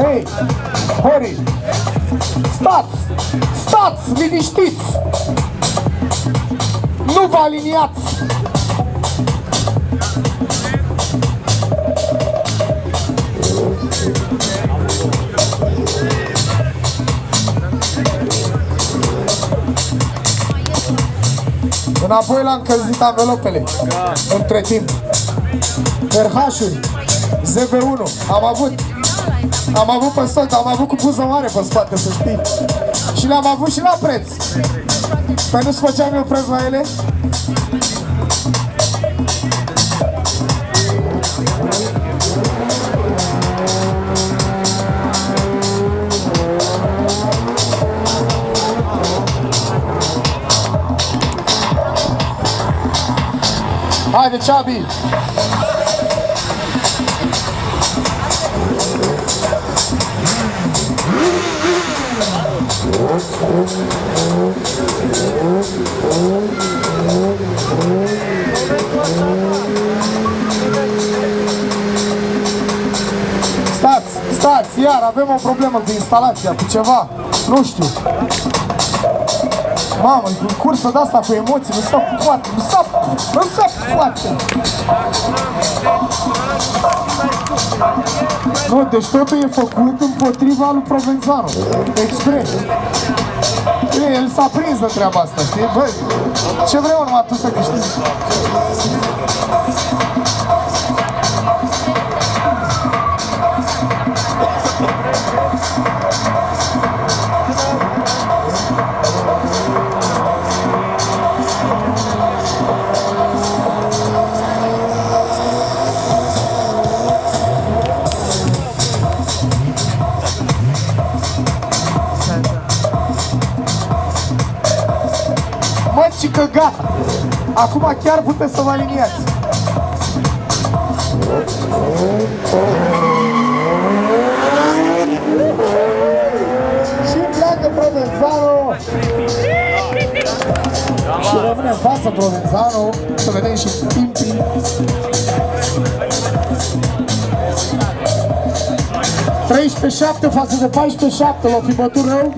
Hei, Hori, stați, stați, liniștiți, nu vă aliniați. Înapoi l-am încălzit anvelopele. Între timp RH-uri ZB1 am avut pe stoc, am avut cu buză mare pe spate, să știi. Și le-am avut și la preț. Păi nu-ți făceam eu preț la ele? Haide, Ceabi! Stați, iar avem o problemă cu instalația, cu ceva, nu știu. Mamă, e în cursă de-asta cu emoții, nu s-a poate, nu s-a poate. Nu, deci totul e făcut împotriva lui Provenzano, expres. El s-a prins de treaba asta, știi? Băi, ce vrei numai tu să câștigi? Și că gata, acum chiar puteți să vă aliniați. Și pleacă Provenzano și rămâne în față Provenzano. Să vedem și Pimpi. 13-7 față de 14-7, l-o fi bătut rău.